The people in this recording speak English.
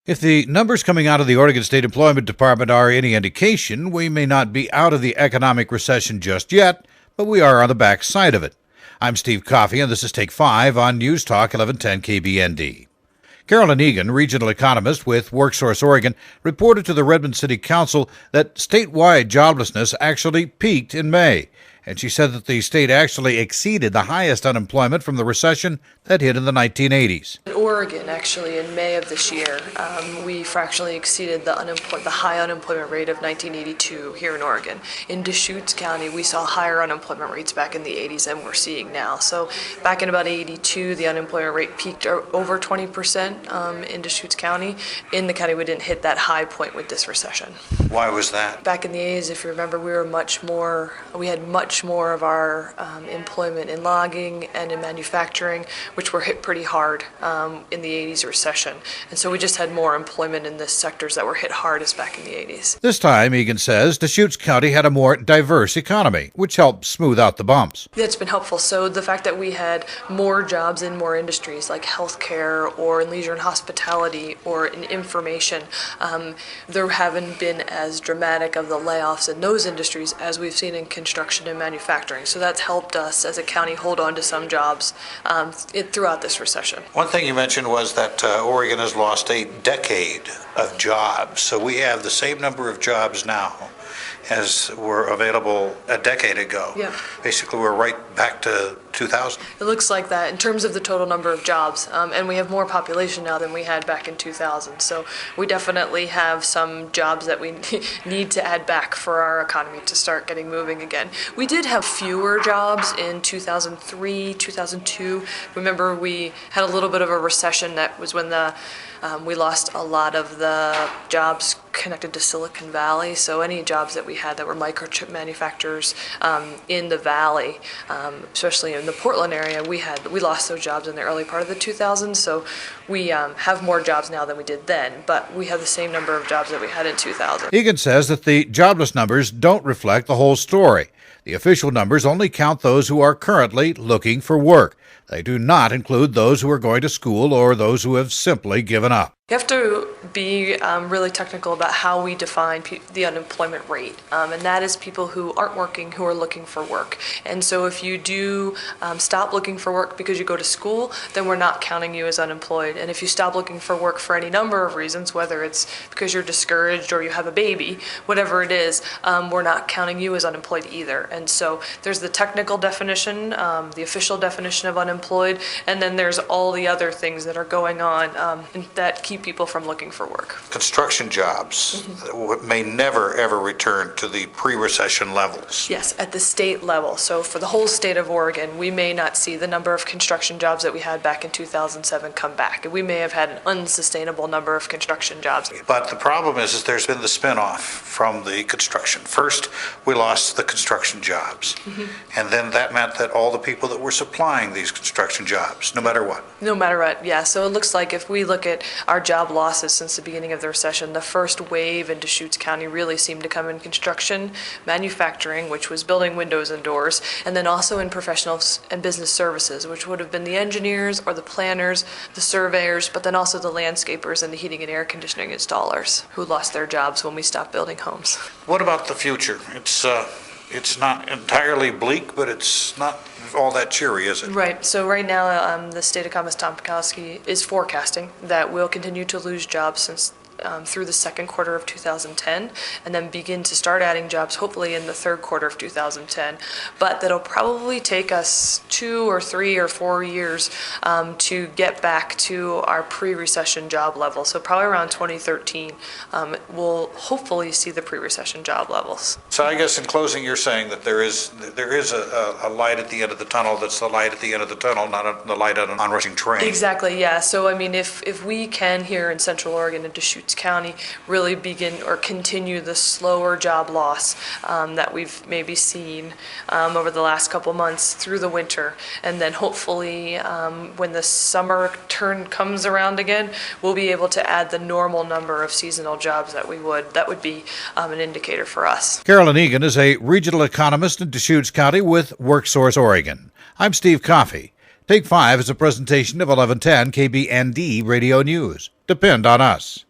If the numbers coming out of the Oregon State Employment Department are any indication, we may not be out of the economic recession just yet, but we are on the back side of it. I'm Steve Coffey, and this is Take 5 on News Talk 1110 KBND. Carolyn Egan, regional economist with WorkSource Oregon, reported to the Redmond City Council that statewide joblessness actually peaked in May, and she said that the state actually exceeded the highest unemployment from the recession that hit in the 1980s. In Oregon, actually, in May of this year, we fractionally exceeded the high unemployment rate of 1982 here in Oregon. In Deschutes County, we saw higher unemployment rates back in the 80s than we're seeing now. So back in about 82, the unemployment rate peaked over 20% in Deschutes County. In the county, we didn't hit that high point with this recession. Why was that? Back in the 80s, if you remember, we had much more of our employment in logging and in manufacturing, which were hit pretty hard in the 80s recession. And so we just had more employment in the sectors that were hit hardest back in the 80s. This time, Egan says, Deschutes County had a more diverse economy, which helped smooth out the bumps. That's been helpful. So the fact that we had more jobs in more industries like healthcare or in leisure and hospitality or in information, there haven't been as dramatic of the layoffs in those industries as we've seen in construction and manufacturing. So that's helped us as a county hold on to some jobs throughout this recession. One thing you mentioned was that Oregon has lost a decade of jobs. So we have the same number of jobs now as were available a decade ago. Yeah. Basically, we're right back to 2000. It looks like that in terms of the total number of jobs, and we have more population now than we had back in 2000. So we definitely have some jobs that we need to add back for our economy to start getting moving again. We did have fewer jobs in 2003, 2002. Remember, we had a little bit of a recession. That was when we lost a lot of the jobs connected to Silicon Valley. So any jobs that we had that were microchip manufacturers in the valley, especially in the Portland area, we lost those jobs in the early part of the 2000s. So we have more jobs now than we did then, but we have the same number of jobs that we had in 2000. Egan says that the jobless numbers don't reflect the whole story. The official numbers only count those who are currently looking for work. They do not include those who are going to school or those who have simply given up. You have to be really technical about how we define the unemployment rate, and that is people who aren't working, who are looking for work. And so if you do stop looking for work because you go to school, then we're not counting you as unemployed. And if you stop looking for work for any number of reasons, whether it's because you're discouraged or you have a baby, whatever it is, we're not counting you as unemployed either. And so there's the technical definition, the official definition of unemployed, and then there's all the other things that are going on that keep people from looking for work. Construction jobs may never, ever return to the pre-recession levels. Yes, at the state level. So for the whole state of Oregon, we may not see the number of construction jobs that we had back in 2007 come back. We may have had an unsustainable number of construction jobs. But the problem is there's been the spin-off from the construction. First, we lost the construction jobs. And then that meant that all the people that were supplying these construction jobs, no matter what. No matter what, yeah. So it looks like if we look at our job losses since the beginning of the recession, the first wave in Deschutes County really seemed to come in construction, manufacturing, which was building windows and doors, and then also in professional and business services, which would have been the engineers or the planners, the surveyors, but then also the landscapers and the heating and air conditioning installers who lost their jobs when we stopped building homes. What about the future? It's not entirely bleak, but it's not all that cheery, is it? Right. So right now, the state economist Tom Pikowski is forecasting that we'll continue to lose jobs through the second quarter of 2010, and then begin to start adding jobs hopefully in the third quarter of 2010. But that'll probably take us 2 or 3 or 4 years to get back to our pre-recession job level. So probably around 2013, we'll hopefully see the pre-recession job levels. So I guess in closing, you're saying that there is a light at the end of the tunnel. That's the light at the end of the tunnel, not the light on an onrushing train. Exactly. Yeah. So I mean, if we can here in Central Oregon and Deschutes County really begin or continue the slower job loss that we've maybe seen over the last couple months through the winter, and then hopefully when the summer turn comes around again, we'll be able to add the normal number of seasonal jobs that would be an indicator for us. Carolyn Egan is a regional economist in Deschutes County with WorkSource Oregon. I'm Steve Coffey. Take 5 is a presentation of 1110 KBND Radio News. Depend on us.